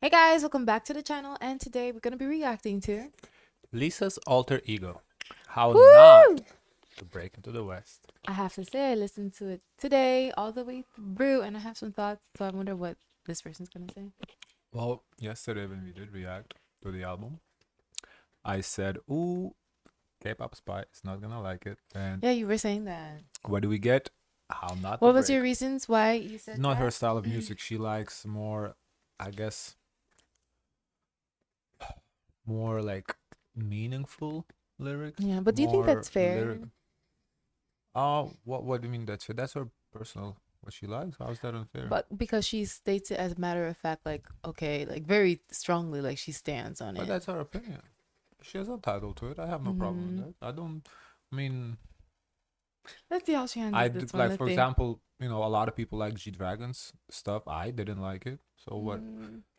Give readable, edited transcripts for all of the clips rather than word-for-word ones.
Hey guys, welcome back to the channel, and today we're gonna be reacting to Lisa's alter ego. How not Woo! to break into the West. I have to say I listened to it today all the way through, and I have some thoughts. So I wonder what this person's gonna say. Well, yesterday when we did react to the album, I said, ooh, K-pop spy is not gonna like it. And Yeah, you were saying that. what do we get? How not to What was your break. reasons why you said Not her that? style of music. She likes more, I guess, more like meaningful lyrics. Yeah, but do you think More that's fair? lyric. Oh, what do you mean that's her personal what she likes? How is that unfair? But because she states it as a matter of fact, like okay, like very strongly, like she stands on But it. that's her opinion. She has a title to it. I have no problem with that. I don't. I mean, Let's see how she I handles did this one. like, Let's for see. example, a lot of people like G Dragon's stuff. I didn't like it. So what?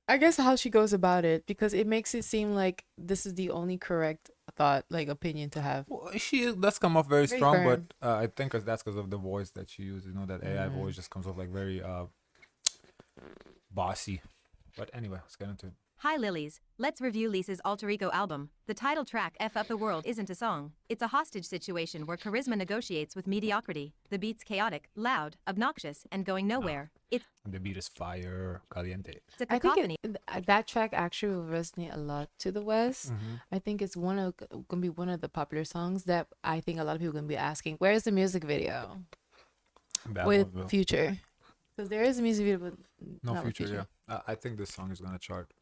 I guess how she goes about it because it makes it seem like this is the only correct thought, like opinion to have. Well, she does come off very Very strong, but firm. I think that's because of the voice that she uses. That AI voice just comes off like very bossy. But anyway, let's get into it. Hi Lilies, let's review Lisa's alter ego album. The title track F Up the World isn't a song. It's a hostage situation where charisma negotiates with mediocrity. The beat's chaotic, loud, obnoxious, and going nowhere. It's And the beat is fire, caliente. a I think cacophony. that track actually will resonate a lot to the West. I think it's gonna be one of the popular songs that I think a lot of people gonna be asking, "Where's the music video That with one will. Future?" Because there is a music video, but No not with future, Future. yeah. I think this song is gonna chart.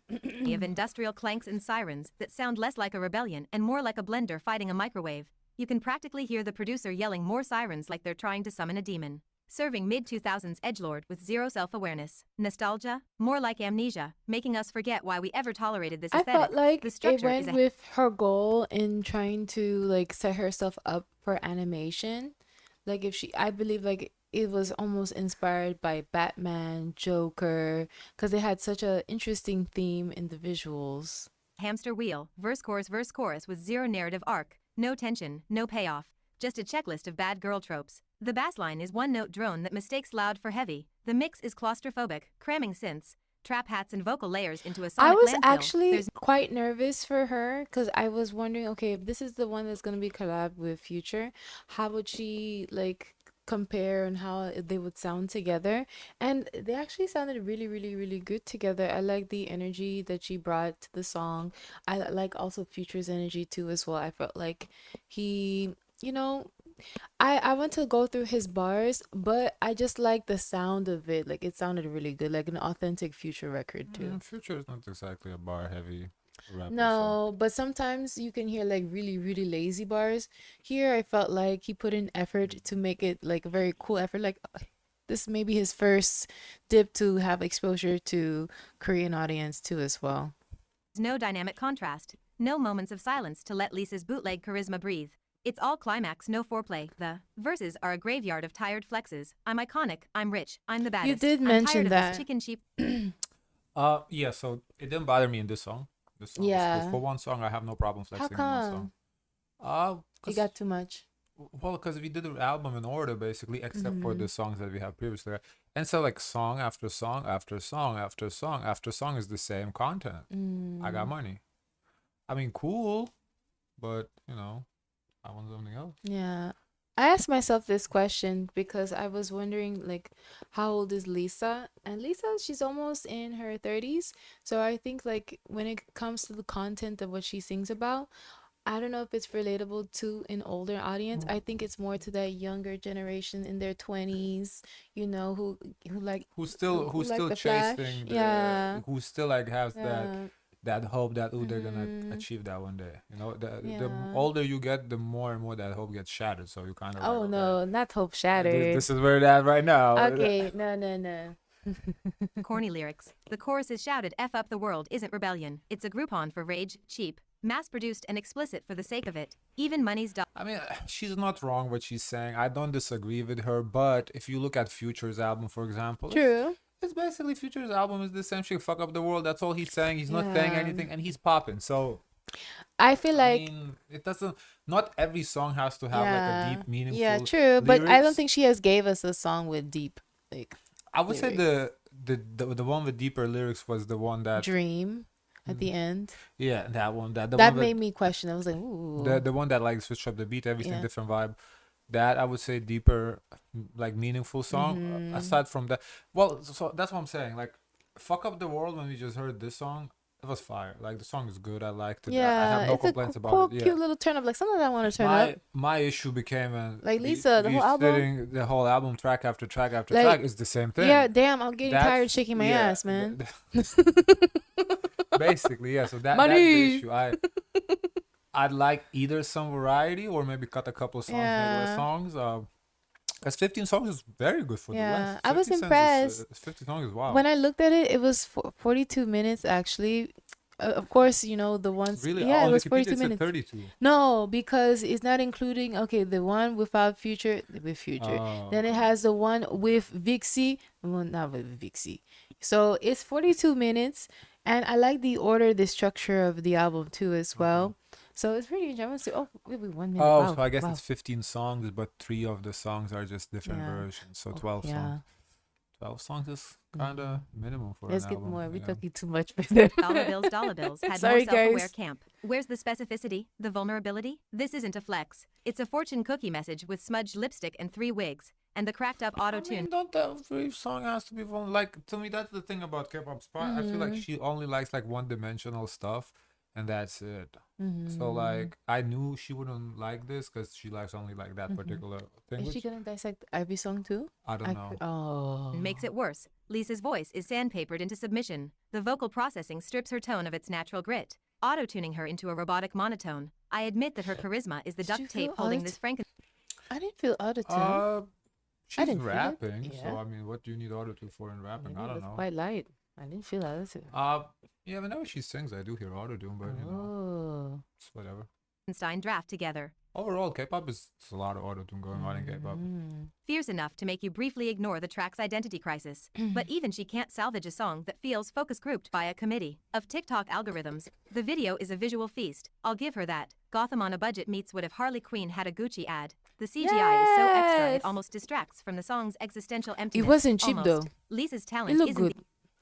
Of industrial clanks and sirens that sound less like a rebellion and more like a blender fighting a microwave. You can practically hear the producer yelling more sirens like they're trying to summon a demon. Serving mid-2000s edgelord with zero self-awareness. Nostalgia, more like amnesia, making us forget why we ever tolerated this I felt aesthetic. like The it structure is went a with her goal in trying to like set herself up for animation. Like if she, I believe like it was almost inspired by Batman, Joker, because they had such a interesting theme in the visuals. hamster wheel, verse chorus with zero narrative arc, no tension, no payoff, just a checklist of bad girl tropes. The bass line is one-note drone that mistakes loud for heavy. The mix is claustrophobic, cramming synths, trap hats and vocal layers into a I sonic was landfill. actually There's quite nervous for her because I was wondering, okay, if this is the one that's gonna be collab with Future, how would she like compare and how they would sound together? And they actually sounded really, really, really good together. I like the energy that she brought to the song. Like also Future's energy too as well. I felt like he, you know, I want to go through his bars, but I just like the sound of it. Like it sounded really good, like an authentic Future record too. Future is not exactly a bar heavy rapper, so No, but sometimes you can hear like really, really lazy bars. Here, I felt like he put in effort to make it like a very cool effort. Like this may be his first dip to have exposure to Korean audience too as well. no dynamic contrast, no moments of silence to let Lisa's bootleg charisma breathe. It's all climax, no foreplay. The verses are a graveyard of tired flexes. I'm iconic, I'm rich, I'm the You baddest. did I'm tired mention of this that. chicken sheep. yeah, so it didn't bother me in this song. This song was cool. Yeah. For one song, I have no problem How flexing in one song. come? You Cause got too much. well, because we did the album in order basically, except for Mm-hmm. the songs that we have previously. And so like song after song after song after song after song is the same content. I got Mm. money. I mean, cool, but I want something else. Yeah. I asked myself this question because I was wondering like how old is Lisa? And Lisa, she's almost in her 30s. So I think like when it comes to the content of what she sings about, I don't know if it's relatable to an older audience. I think it's more to that younger generation in their 20s, who like Who's who like still the flash. chasing Yeah. who still like has Yeah. that hope that they're gonna Mm-hmm. achieve that one day. The Yeah. older you get, the more and more that hope gets shattered. So you kind of like, Oh okay, no, not hope this shattered. this is where that right now. Okay, no, no, no. Corny lyrics. The chorus is shouted F up the world isn't rebellion. It's a Groupon for rage, cheap, mass-produced and explicit for the sake of it. Even money's I mean, she's not wrong what she's saying. I don't disagree with her, but if you look at Future's album, for example, True. it's basically Future's album is the same shit. Fuck up the world. That's all he's saying. He's not saying Yeah. anything, and he's popping. So I feel I like mean, it doesn't. Not every song has to have like a yeah. deep, Yeah, meaningful true, but I don't lyrics. think she has gave us a song with deep like I would say lyrics. the one with deeper lyrics was the one that Dream at the end. yeah, that one, the That one made with me question. I was like, ooh. the one that like switched up the beat, everything Yeah. different vibe. That I would say deeper, like meaningful song. Aside from that, well, so that's what I'm saying. Like, fuck up the world when we just heard this song. It was fire. Like the song is good. I liked it. I have Yeah, no it's a complaints about cool, it. Yeah. cute little turn up. Like sometimes I want to turn up. My issue became Like Lisa, the we whole album. sitting the whole album track after track after Like, track is the same thing. yeah, damn, I'm getting That's tired shaking my yeah, ass, man. basically, yeah. So that's the Money. issue. I'd like either some variety or maybe cut a couple songs, maybe less Yeah. songs. Because 15 songs is very good for the Yeah, West. I was 50 cents impressed. 50 songs is wow. When I looked at it, it was 42 minutes actually. Of course, you know the ones. Really? Yeah, it On was Wikipedia 42 it said minutes. 32. No, because it's not including. Okay, the one without Future with Future. Oh. Then it has the one with Vixie. Well, not with Vixie. So it's 42 minutes, and I like the order, the structure of the album too as well. So it's pretty interesting. Oh, wait, 1 minute. Oh, Wow, so I guess wow. it's 15 songs, but 3 of the songs are just different Yeah. versions. So 12 Yeah. songs. 12 songs is kind of minimum for Let's an get album. more. We're yeah. talking too much for them. Dollar bills had Sorry, more self-aware guys. camp. Where's the specificity, the vulnerability? This isn't a flex. It's a fortune cookie message with smudged lipstick and 3 wigs, and the cracked up I auto-tune. mean, don't every song has to be one. Like, to me, that's the thing about K-pop spot. I feel like she only likes like one-dimensional stuff, and that's it. So like, I knew she wouldn't like this because she likes only like that particular thing. Is she Which gonna dissect every song too? I don't know. Oh. Makes it worse. Lisa's voice is sandpapered into submission. The vocal processing strips her tone of its natural grit, auto-tuning her into a robotic monotone. I admit that her charisma is the Did you duct tape feel holding auto- this Franken. I didn't feel auto-tune. She's didn't feel it. rapping, so Yeah. I mean, what do you need auto-tune for in rapping? Maybe I it don't was know. quite light. I didn't feel auto-tune. Yeah, whenever she sings, I do hear auto-tune, but you know, Oh. it's whatever. Frankenstein draft together. Overall, K-pop is a lot of auto-tune going on in K-pop. Fierce enough to make you briefly ignore the track's identity crisis. But even she can't salvage a song that feels focus grouped by a committee of TikTok algorithms. The video is a visual feast. I'll give her that. Gotham on a budget meets what if Harley Quinn had a Gucci ad. The CGI is so extra Yes. it almost distracts from the song's existential emptiness. It wasn't cheap Almost. though. Lisa's It talent looked isn't good.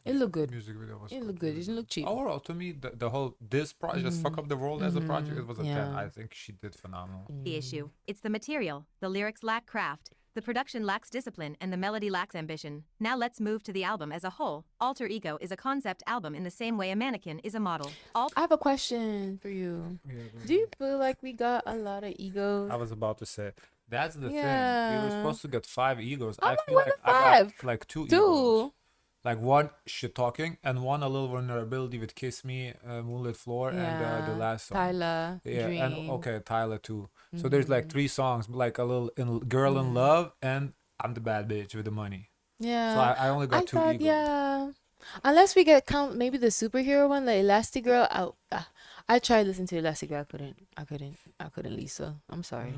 It looked good. Music video was It looked good. It didn't look cheap. Overall, to me, the whole this project, just fuck up the world as a project, it was a 10. Yeah. I think she did phenomenal. the issue. It's the material. The lyrics lack craft. The production lacks discipline and the melody lacks ambition. Now let's move to the album as a whole. Alter Ego is a concept album in the same way a mannequin is a model. I have a question for you. Do you feel like we got a lot of egos? I was about to say that's the thing. We were Yeah. supposed to get 5 egos. I I only feel won like the I got 5. like 2 egos. Two. Like one shit talking and one a little vulnerability with Kiss Me, Moonlit Floor, and the last song. Tyler. Yeah, Dream. and okay, Tyler too. So there's like 3 songs, like a little Girl in Love and I'm the Bad Bitch with the Money. Yeah. So I only got 2 thought, egos. yeah. Unless we get count maybe the superhero one, the Elastic Girl. I tried listening to Elastic Girl. I couldn't. Lisa, I'm sorry.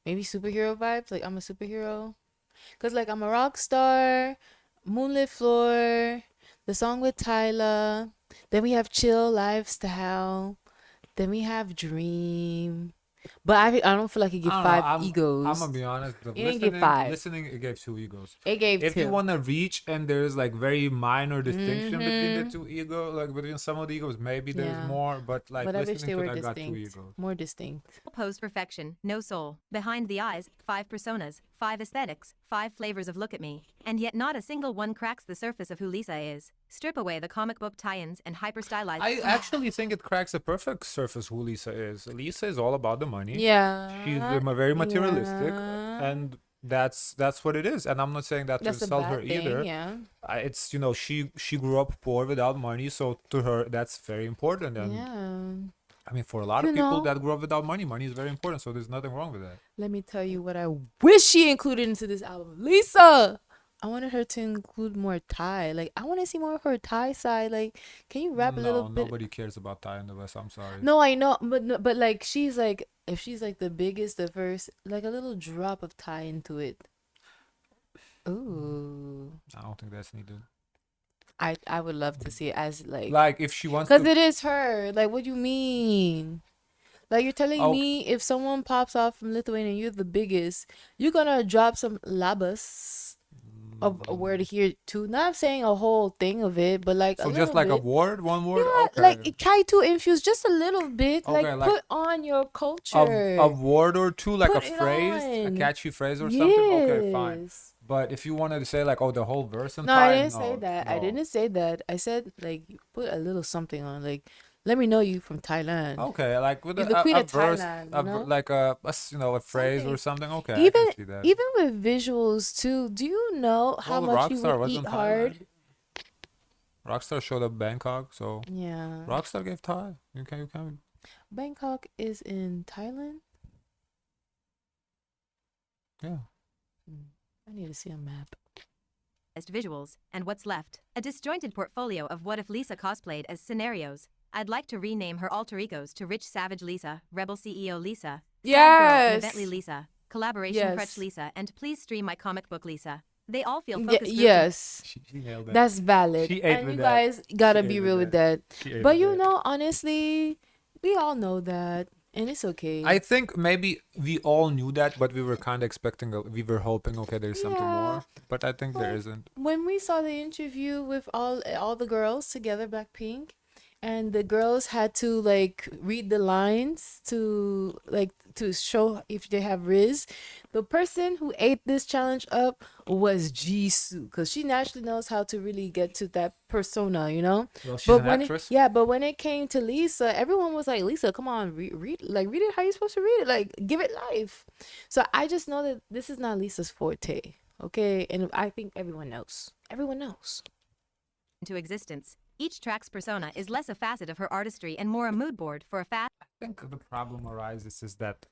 Maybe superhero vibes. Like I'm a superhero. Cause like I'm a rock star. Moonlit Floor. The song with Tyler. Then we have Chill Lifestyle. Then we have Dream. But I don't feel like it give I don't know, 5 egos. I'm gonna be honest. It didn't give 5. Listening, it gave 2 egos. It gave If 2. you wanna reach and there's like very minor distinction between the 2 ego, like between some of the egos, maybe there's Yeah. more. But like But I wish listening they to were it, I got 2 distinct. egos. More distinct. Pose perfection, no soul. Behind the eyes, 5 personas, 5 aesthetics, 5 flavors of look at me. And yet not a single one cracks the surface of who Lisa is. Strip away the comic book tie-ins and hyper-stylized. I actually think it cracks a perfect surface who Lisa is. Lisa is all about the money. Yeah. She's very materialistic, Yeah. and that's what it is. And I'm not saying that That's to a sell bad her thing, either. yeah. It's she grew up poor without money, so to her that's very important. And Yeah. I mean, for a lot You of people know- that grew up without money, money is very important. So there's nothing wrong with that. Let me tell you what I wish she included into this album. Lisa! I wanted her to include more Thai. Like, I want to see more of her Thai side. Like, can you rap a little bit? Nobody cares about Thai in the West. I'm sorry. No, I know, but no, but like she's like if she's like the biggest, the first, like a little drop of Thai into it. Ooh, I don't think that's needed. I would love to see it as Like if she wants because to. it is her. Like, what do you mean? Like you're telling Oh. me if someone pops off from Lithuania and you're the biggest, you're gonna drop some labas. of a word here too. Not saying a whole thing of it, but like a So just little like a bit. word, one word. Yeah, Okay. like try to infuse just a little bit. Okay, Like like put on your a culture. word or two, like a Put it phrase, a on. catchy phrase or something. Okay, fine. Yes. But if you wanted to say like, oh, the whole verse in No, I Thai, didn't say no, that. I no. didn't say that. I said like you put a little something on. Like let me know you from Thailand. Okay, like with You're the queen a of verse, Thailand, you know? like a phrase or Something. something. Okay, I Even can see that. even with visuals too. Do you know how Well, much you would Rockstar was in eat hard? Thailand. Rockstar showed up Bangkok, so Yeah. Rockstar gave Thai. You can. Bangkok is in Thailand. Yeah. Hmm. I need to see a map. Visuals, and what's left? A disjointed portfolio of what if Lisa cosplayed as scenarios. I'd like to rename her alter egos to Rich Savage Lisa, Rebel CEO Lisa, Sad Girl and Bentley Yes. Lisa, Collaboration Crutch Yes. Lisa, and Please Stream My Comic Book Lisa. They all feel Y- focus grouped. yes. She nailed it. That's valid. She ate And with you that. guys She gotta ate be with real with that. that. She ate But with you that. know, honestly, we all know that. And it's I okay. think maybe we all knew that, but we were kind of expecting, we were hoping, okay, there's something Yeah. more. But I think there But isn't. when we saw the interview with all the girls together, Blackpink, and the girls had to like read the lines to like to show if they have Riz, the person who ate this challenge up was Jisoo, because she naturally knows how to really get to that persona, you know. Well, she's But an when it, actress. yeah, but when it came to Lisa, everyone was like, Lisa, come on, read read it how you supposed to read it, like give it life. So I just know that this is not Lisa's forte. Okay, and I think everyone knows. Everyone knows. Into existence. Each track's persona is less a facet of her artistry and more a mood board for a fast. I think the problem arises is that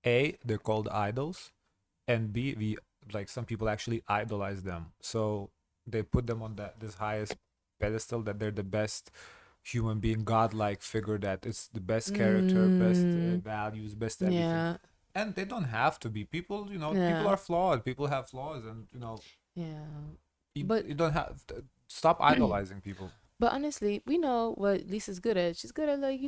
A, they're called idols, and B, we like some people actually idolize them. So they put them on this highest pedestal that they're the best human being, godlike figure, that it's the best character, best Mm, values, best everything. yeah, And they don't have to be. People, people yeah, are flawed. People have flaws, and yeah. But you don't have to stop idolizing people. but honestly, we know what Lisa's good at. She's good at like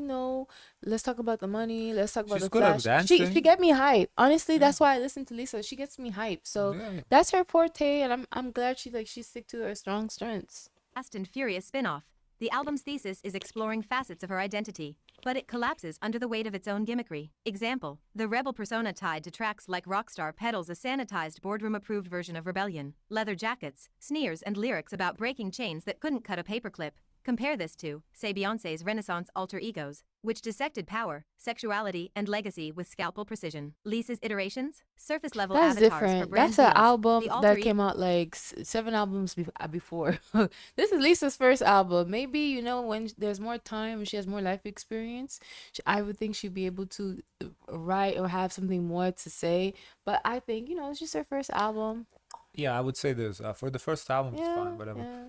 let's talk about the money. Let's talk about She's the good at flash. She dancing. get me hype. Honestly, Yeah. that's why I listen to Lisa. She gets me hype. So Yeah, yeah. that's her forte, and I'm glad she stick to her strong strengths. Fast and Furious spin-off. The album's thesis is exploring facets of her identity, but it collapses under the weight of its own gimmickry. Example, the rebel persona tied to tracks like Rockstar peddles a sanitized boardroom-approved version of rebellion, leather jackets, sneers and lyrics about breaking chains that couldn't cut a paperclip. Compare this to, say, Beyoncé's Renaissance alter egos, which dissected power, sexuality, and legacy with scalpel precision. Lisa's iterations? Surface-level That's avatars for different. brand That's an deals. album The alter that came out like 7 albums before. This is Lisa's first album. Maybe when there's more time and she has more life experience, I would think she'd be able to write or have something more to say. But I think it's just her first album. Yeah, I would say this. For the first album, it's Yeah, fine, whatever. yeah.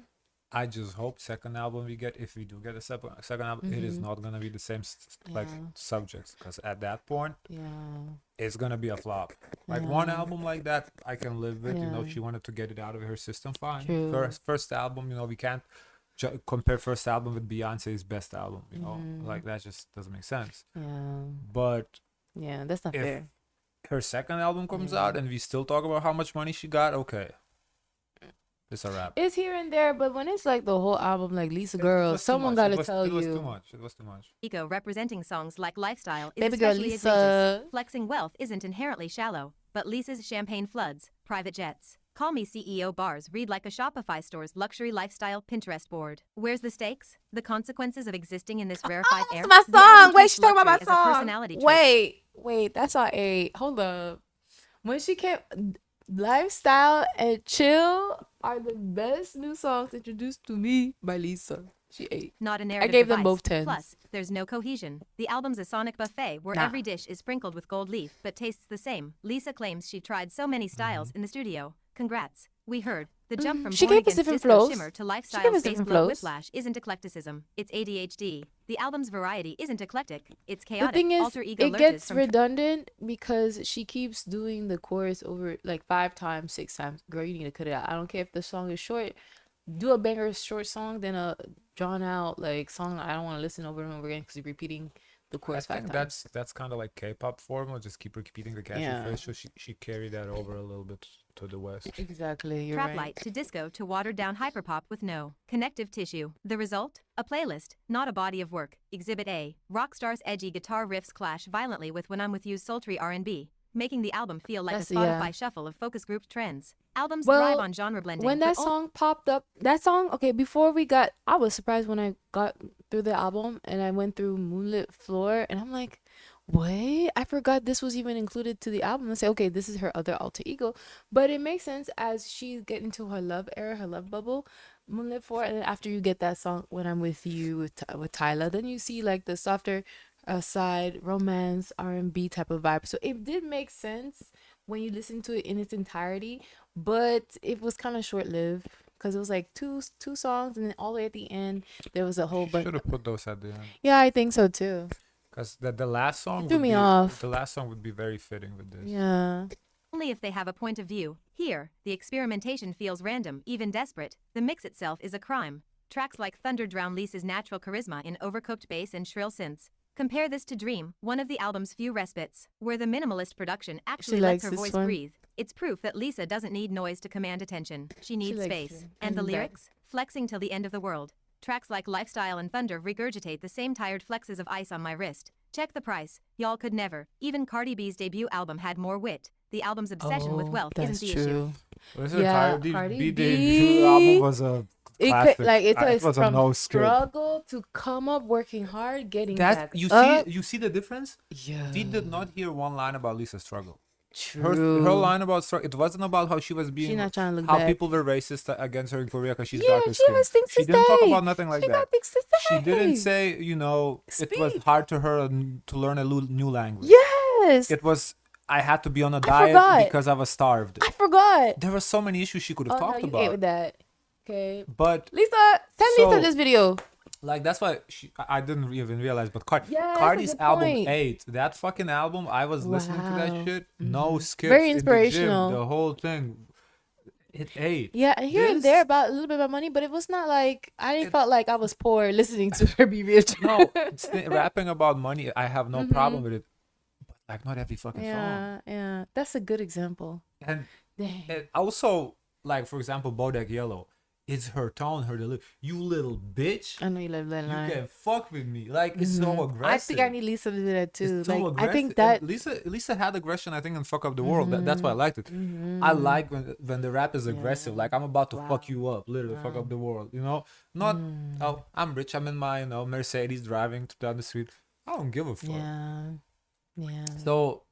I just hope second album we get, if we do get a second album, it is Mm-hmm. not gonna be the same like Yeah, subjects, because at that point yeah, it's gonna be a flop. Like one yeah, album like that, I can live with. yeah. She wanted to get it out of her system, fine. True. First album, we can't compare first album with Beyonce's best album. Mm-hmm. Like that just doesn't make sense. Yeah, But yeah. That's not if fair. her second album comes Yeah. out and we still talk about how much money she got, okay, it's a wrap. It's here and there, but when it's like the whole album, like Lisa It Girl, was too someone much. gotta tell It was too you, much. It was too much. ego representing songs like Lifestyle is baby girl especially egregious. Lisa. Flexing wealth isn't inherently shallow, but Lisa's champagne floods, private jets, call me CEO bars read like a Shopify store's luxury lifestyle Pinterest board. Where's the stakes? The consequences of existing in this rarefied air? That's The my album song. Wait, treats she talking about my luxury as a song. personality trait. Wait, that's our eight. Hold up. When she came, Lifestyle and Chill are the best new songs introduced to me by Lisa. She ate. Not a narrative gave them device. both 10s. Plus, there's no cohesion. The album's a sonic buffet where Nah. every dish is sprinkled with gold leaf but tastes the same. Lisa claims she tried so many styles in the studio. Congrats. We heard. The jump from She Born gave us Against different Disco flows. Shimmer to She Lifestyle gave us Space different Blow flows. Whiplash isn't eclecticism. It's ADHD. The album's variety isn't eclectic. It's The chaotic. thing is, Alter ego it lurches gets from redundant because she keeps doing the chorus over like 5 times, 6 times. Girl, you need to cut it out. I don't care if the song is short. Do a banger short song than a drawn out like song I don't want to listen over and over again because you're repeating the I chorus five think times. that's kind of like K-pop formula. Just keep repeating the catchy Yeah. phrase. So she carried that over a little bit. to the west. Exactly, you're Trap right. light to disco to watered down hyperpop with no connective tissue. The result? A playlist, not a body of work. Exhibit A. Rockstar's edgy guitar riffs clash violently with When I'm With You's sultry R&B, making the album feel like That's a yeah. Spotify shuffle of focus group trends. Albums thrive Well, on genre blending, when but that song popped up, that song, okay, before we got, I was surprised when I got through the album and I went through Moonlit Floor and I'm like, wait, I forgot this was even included to the album. I say, okay, this is her other alter ego. But it makes sense as she's getting into her love era, her love bubble, Moonlit Floor. And then after you get that song, When I'm With You with Tyla, then you see like the softer side, romance, R&B type of vibe. So it did make sense when you listen to it in its entirety, but it was kind of short lived because it was like two songs, and then all the way at the end there was a whole bunch. Should have put those at the end. Yeah, I think so too. Because the last song Threw would me be off. the last song would be very fitting with this. Yeah. only if they have a point of view. Here, the experimentation feels random, even desperate. The mix itself is a crime. Tracks like Thunder drown Lisa's natural charisma in overcooked bass and shrill synths. Compare this to Dream, one of the album's few respites, where the minimalist production actually lets likes her this voice one. breathe. It's proof that Lisa doesn't need noise to command attention. She needs likes space. Dream. And the And that- lyrics? Flexing till the end of the world. Tracks like Lifestyle and Thunder regurgitate the same tired flexes of ice on my wrist. Check the price. Y'all could never. Even Cardi B's debut album had more wit. The album's obsession with wealth isn't that's the issue. true. Listen, Yeah, Cardi Cardi B B. debut album was a It classic. could, like It was a from no skip. struggle to come up, working hard, getting That back you up. see the difference. Yeah, We did not hear one line about Lisa's struggle. true. Her line about struggle. It wasn't about how she was being. She's not trying to look how bad. people were racist against her in Korea because she's Yeah, darker she skin. has things She to didn't talk say. about nothing like She that. got things to She didn't say. say, it was Speak. hard to her to learn a new language. Yes, It was, I had to be on a I diet forgot. because I was starved. I forgot. There were so many issues she could have Oh no, talked you ate about. with that. Okay, But Lisa, send So- Lisa this video. like that's why I didn't even realize. But Yeah, that's a Cardi's good album point. 8, that fucking album, I was listening to Wow. that shit. No skips. Very in the gym, inspirational. the whole thing. It ate. Yeah, and here and This- there about a little bit about money, but it was not like I didn't felt like I was poor listening to her be rich. No, rapping about money, I have no problem with it. But like not every fucking song. yeah, that's a good example. And Dang. it also, like for example, Bodak Yellow, it's her tone, her delivery. You little bitch. I know you love that You line. can fuck with me. Like it's so aggressive. I think I need Lisa to do that too. It's so Like I think aggressive. that And Lisa had aggression, I think, in Fuck Up the World. That's why I liked it. I like when the rap is aggressive. Like I'm about to fuck you up, literally fuck up the world. Not oh I'm rich. I'm in my Mercedes driving down the street. I don't give a fuck. yeah. So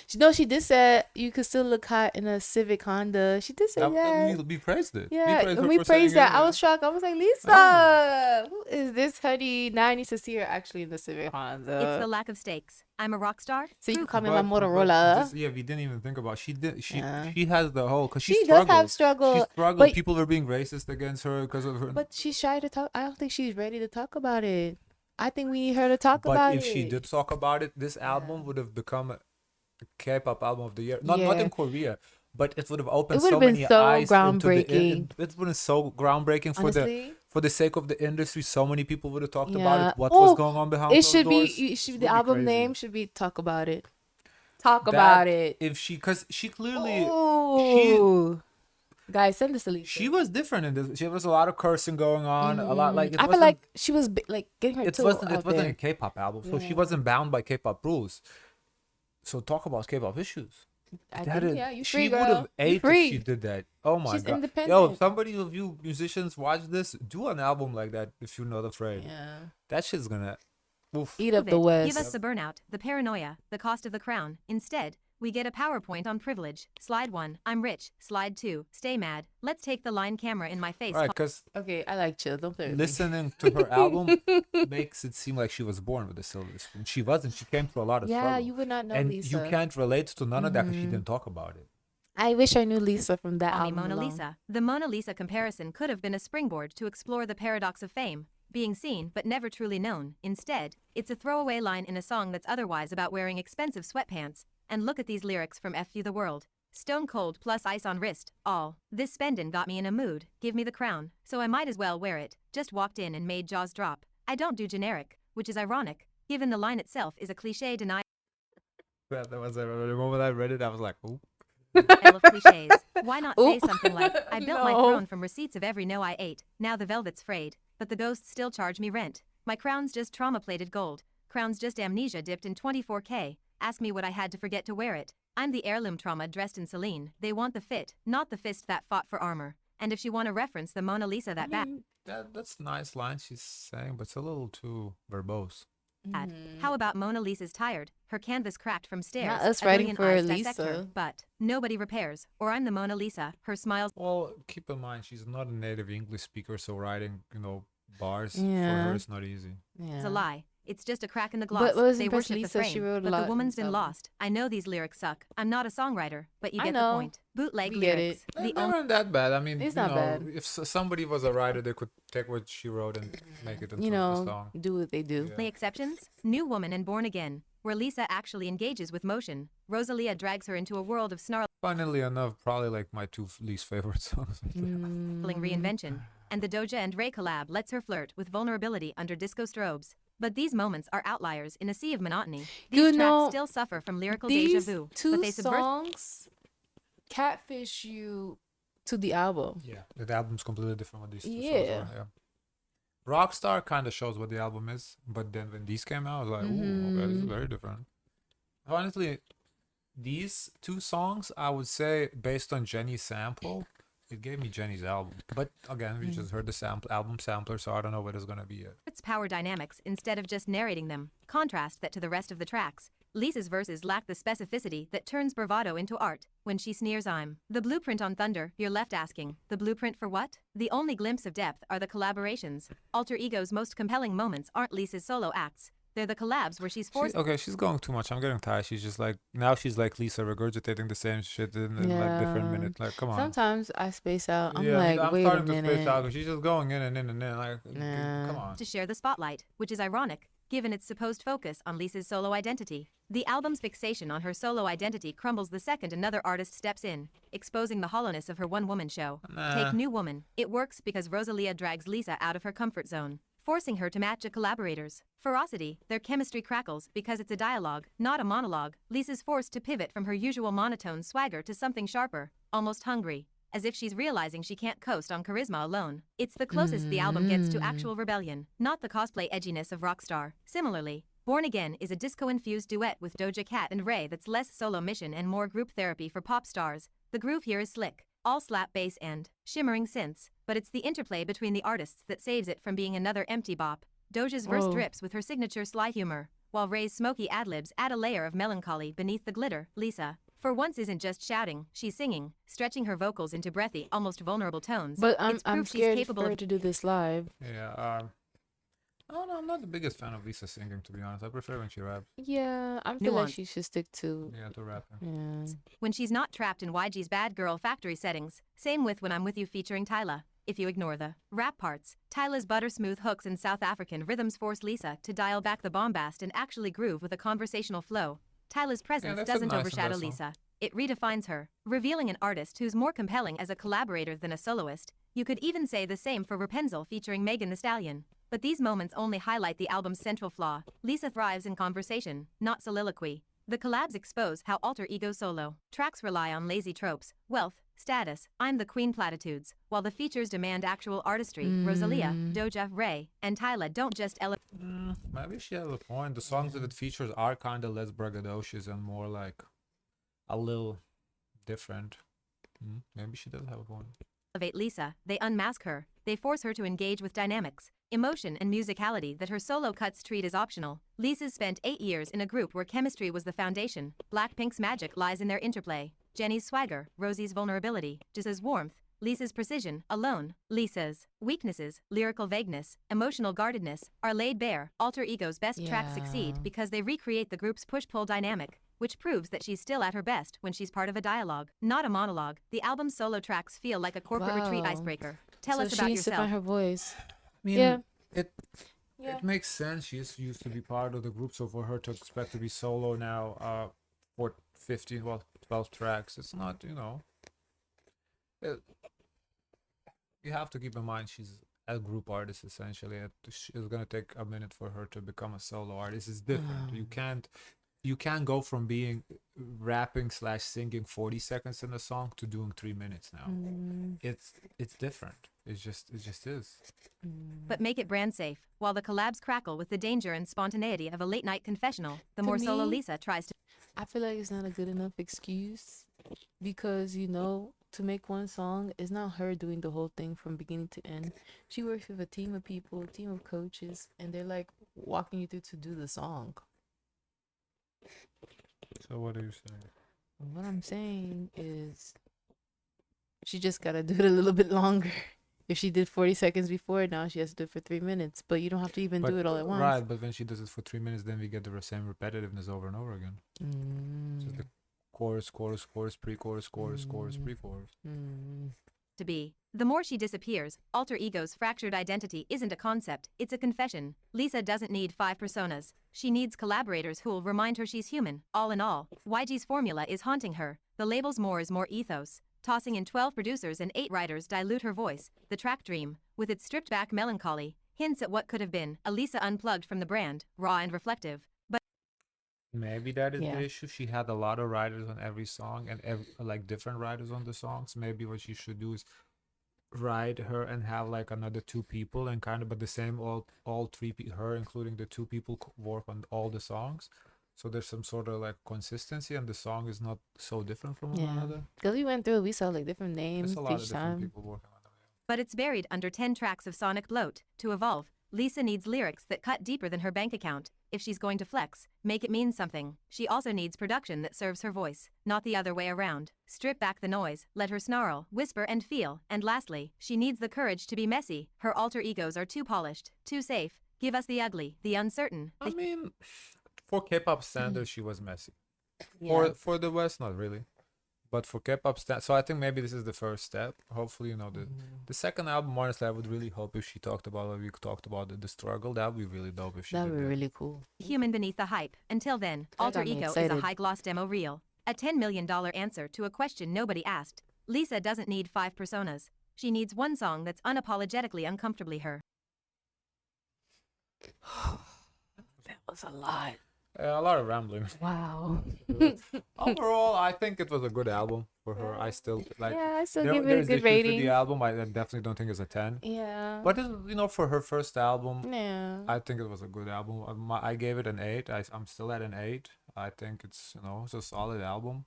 She did say you could still look hot in a Civic Honda. She did say that. we praised it. Yeah, praised her when we for saying praised that, it. I was shocked. I was like, Lisa, who is this honey? Now I need to see her actually in the Civic Honda. It's the lack of stakes. I'm a rock star. So you can Proof call me But- my but Motorola. this- we didn't even think about. She did. Yeah. She has the whole because She she does struggled. have struggle, She struggled. but- People were being racist against her because of her. But she's shy to talk. I don't think she's ready to talk about it. I think we need her to talk But about if it. she did talk about it, this album would have become a K-pop album of the year. Not Yeah. in Korea, but it would have opened It would so have been many so eyes into the groundbreaking. it would have been so groundbreaking Honestly, for the sake of the industry. So many people would have talked Yeah. about it. What Oh, was going on behind it closed should be. doors. It should, Would the be album crazy. name should be "Talk About It." Talk That- about it. If she, because she clearly Ooh. Guys, send this to Lisa. she was different in this. She was a lot of cursing going on. A lot like it I feel wasn't- like she was like getting her it toe wasn't out a there. K-pop album, so she wasn't bound by K-pop rules. So talk about K-pop issues. I That think, is- yeah, you she free, would girl. have You ate if free. she did that. Oh my She's god! Yo, independent. if somebody of you musicians watch this, do an album like that if you're not afraid. Yeah. That shit's gonna, oof. Eat up Prove the it. West. Give us the burnout, the paranoia, the cost of the crown. Instead, we get a PowerPoint on privilege. Slide 1, I'm rich. Slide 2, stay mad. Let's take the line camera in my face. Right, because Okay, I like chill. Don't play with me. listening to her album makes it seem like she was born with a silver spoon. She wasn't. She came through a lot of Yeah, struggle. you would not know and Lisa. you can't relate to none of that because she didn't talk about it. I wish I knew Lisa from that Call me album Mona alone. Lisa. The Mona Lisa comparison could have been a springboard to explore the paradox of fame, being seen but never truly known. Instead, it's a throwaway line in a song that's otherwise about wearing expensive sweatpants. And look at these lyrics from F You the World. Stone cold plus ice on wrist, all. This spendin' got me in a mood, give me the crown, so I might as well wear it. Just walked in and made jaws drop. I don't do generic, which is ironic, given the line itself is a cliche denial. That was the moment I read it. I was like, "Oh." L of cliches. Why not say Oop. something like, I built my No. throne from receipts of every no I ate, now the velvet's frayed, but the ghosts still charge me rent. My crown's just trauma-plated gold. Crown's just amnesia dipped in 24K. Ask me what I had to forget to wear it. I'm the heirloom trauma dressed in Celine. They want the fit, not the fist that fought for armor. And if you want to reference the Mona Lisa I that bad, mean, that's a nice line she's saying, but it's a little too verbose. how about Mona Lisa's tired, her canvas cracked from stares, Not us a writing billion for eyes dissect her, Lisa. but nobody repairs, or I'm the Mona Lisa, her smile's Well, keep in mind she's not a native English speaker, so writing, bars for her Yeah. is not easy. Yeah. a lie. It's just a crack in the But gloss. what was They impressed worship the Lisa, frame, she wrote a but lot the in woman's this been album. lost. I know these lyrics suck. I'm not a songwriter, but you I get the know. point. Bootleg We get lyrics. it. The They weren't that bad. I mean, It's not bad. if somebody was a writer, they could take what she wrote and make it into You a know, song. do what they do. Yeah. only exceptions? New Woman and Born Again, where Lisa actually engages with motion. Rosalia drags her into a world of snarling Funnily enough, probably like my two least favorite songs. reinvention. And the Doja and Ray collab lets her flirt with vulnerability under disco strobes. But these moments are outliers in a sea of monotony. These You tracks know, still suffer from lyrical deja These vu, two but they subvert songs catfish you to the album. Yeah, the album's completely different what these two songs Yeah. are. Yeah. Rockstar kind of shows what the album is, but then when these came out, I was like, ooh, okay, this is very different. Honestly, these two songs, I would say, based on Jenny's sample, it gave me Jenny's album. But again, we just heard the album sampler, so I don't know what it's gonna be yet. its power dynamics instead of just narrating them. Contrast that to the rest of the tracks. Lisa's verses lack the specificity that turns bravado into art. When she sneers, I'm the blueprint on Thunder, you're left asking, the blueprint for what? The only glimpse of depth are the collaborations. Alter Ego's most compelling moments aren't Lisa's solo acts. They're the collabs where she's forced She's going too much. I'm getting tired. She's just like, now she's like Lisa regurgitating the same shit in like different Yeah. minutes. Like, come on. Sometimes I space out. I'm Yeah, like, I'm wait a starting to space minute. out because she's just going in and in and in. Like, Nah. come on. to share the spotlight, which is ironic, given its supposed focus on Lisa's solo identity. The album's fixation on her solo identity crumbles the second another artist steps in, exposing the hollowness of her one-woman show. Nah. Take New Woman. It works because Rosalia drags Lisa out of her comfort zone, forcing her to match a collaborator's ferocity. Their chemistry crackles because it's a dialogue, not a monologue. Lisa's forced to pivot from her usual monotone swagger to something sharper, almost hungry, as if she's realizing she can't coast on charisma alone. It's the closest the album gets to actual rebellion, not the cosplay edginess of Rockstar. Similarly, Born Again is a disco-infused duet with Doja Cat and Ray that's less solo mission and more group therapy for pop stars. The groove here is slick, all slap bass and shimmering synths, but it's the interplay between the artists that saves it from being another empty bop. Doja's verse Whoa. drips with her signature sly humor, while Ray's smoky ad-libs add a layer of melancholy beneath the glitter. Lisa, for once, isn't just shouting, she's singing, stretching her vocals into breathy, almost vulnerable tones. But It's I'm proof she's scared capable for her of to do this live. Yeah. I don't know. I'm not the biggest fan of Lisa singing, to be honest. I prefer when she raps. Yeah, I feel like Nuance. she should stick to. Yeah, to rapping. Yeah. when she's not trapped in YG's bad girl factory settings. Same with When I'm With You featuring Tyla. If you ignore the rap parts, Tyla's butter-smooth hooks and South African rhythms force Lisa to dial back the bombast and actually groove with a conversational flow. Tyla's presence that's a doesn't nice in overshadow that song. Lisa. It redefines her, revealing an artist who's more compelling as a collaborator than a soloist. You could even say the same for Rapunzel featuring Megan Thee Stallion. But these moments only highlight the album's central flaw. Lisa thrives in conversation, not soliloquy. The collabs expose how Alter Ego solo tracks rely on lazy tropes, wealth, status, I'm the queen platitudes, while the features demand actual artistry. Rosalia, Doja, Ray, and Tyla don't just Maybe she has a point. The songs that it features are kind of less braggadocious and more like a little different. Maybe she does have a point. elevate Lisa, they unmask her, they force her to engage with dynamics, emotion and musicality that her solo cuts treat as optional. Lisa's spent 8 years in a group where chemistry was the foundation. Blackpink's magic lies in their interplay. Jenny's swagger, Rosie's vulnerability, Jis's warmth, Lisa's precision, alone. Lisa's weaknesses, lyrical vagueness, emotional guardedness, are laid bare. Alter Ego's best tracks succeed Yeah. because they recreate the group's push-pull dynamic, which proves that she's still at her best when she's part of a dialogue, not a monologue. The album's solo tracks feel like a corporate retreat Wow. icebreaker. Tell So us she about needs to yourself. find her voice. I mean, Yeah. it Yeah. it makes sense. She used to be part of the group, so for her to expect to be solo now, for 15, 12 tracks, it's not, it, you have to keep in mind she's a group artist essentially. It's gonna take a minute for her to become a solo artist. It's different. You can't you can't go from being rapping slash singing 40 seconds in a song to doing 3 minutes now. It's different. It just is. But make it brand safe. While the collabs crackle with the danger and spontaneity of a late night confessional, the To more solo me, Lisa tries to. I feel like it's not a good enough excuse because to make one song is not her doing the whole thing from beginning to end. She works with a team of people, a team of coaches, and they're like walking you through to do the song. So what are you saying? What I'm saying is she just gotta do it a little bit longer. If she did 40 seconds before, now she has to do it for 3 minutes. But you don't have to even do it all at once. Right, but when she does it for 3 minutes, then we get the same repetitiveness over and over again. Just the chorus, chorus, chorus, pre-chorus, chorus, chorus, pre-chorus. To be. The more she disappears, alter ego's fractured identity isn't a concept, it's a confession. Lisa doesn't need 5 personas. She needs collaborators who'll remind her she's human. All in all, YG's formula is haunting her. The label's more is more ethos. Tossing in 12 producers and 8 writers dilute her voice. The track Dream, with its stripped back melancholy, hints at what could have been a Lisa unplugged from the brand, raw and reflective. But maybe that is Yeah. the issue. She had a lot of writers on every song and like different writers on the songs. Maybe what she should do is write her and have like another 2 people and kind of but the same all three her including the 2 people work on all the songs, so there's some sort of like consistency and the song is not so different from one Yeah. another. Because we went through, we saw like different names There's a lot of each different time. people working on them. it's buried under 10 tracks of sonic bloat. To evolve, Lisa needs lyrics that cut deeper than her bank account. If she's going to flex, make it mean something. She also needs production that serves her voice, not the other way around. Strip back the noise, let her snarl, whisper and feel. And lastly, she needs the courage to be messy. Her alter egos are too polished, too safe. Give us the ugly, the uncertain. I mean, for K-pop standards, she was messy. Yeah. For the West, not really. But for K-pop so I think maybe this is the first step. Hopefully, the second album, honestly, I would really hope if she talked about what we talked about the struggle. That would be really dope if she That did would be that. really cool. Human beneath the hype. Until then, That Alter got me Ego is excited. a high-gloss demo reel. A $10 million answer to a question nobody asked. Lisa doesn't need 5 personas. She needs one song that's unapologetically uncomfortably her. That was a lot. A lot of rambling. Wow. Overall, I think it was a good album for her. I still like. Yeah, I still There, give it a there's good issues with rating. the album. I definitely don't think it's a 10. Yeah. But for her first album, Yeah. I think it was a good album. I gave it an 8. I'm still at an 8. I think it's it's a solid album.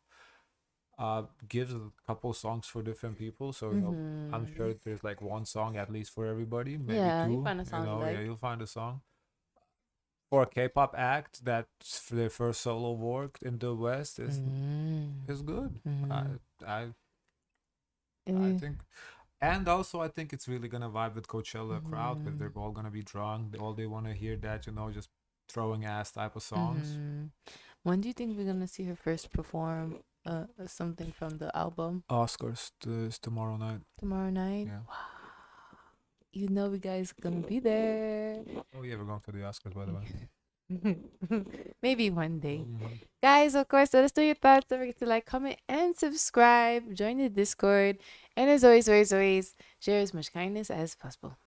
Gives a couple songs for different people, so I'm sure there's like one song at least for everybody, maybe Yeah, 2. you find a song you like. Yeah, you'll find a song. For a K-pop act that's for their first solo work in the West is good. I think, and also I think it's really gonna vibe with Coachella crowd because they're all gonna be drunk. All they want to hear that just throwing ass type of songs. When do you think we're gonna see her first perform something from the album? Oscars is tomorrow night. Tomorrow night? Yeah. You know we guys gonna be there. Oh yeah, we're going to the Oscars by the way. Maybe one day. Guys, of course, let us know your thoughts. Don't forget to like, comment, and subscribe. Join the Discord. And as always, share as much kindness as possible.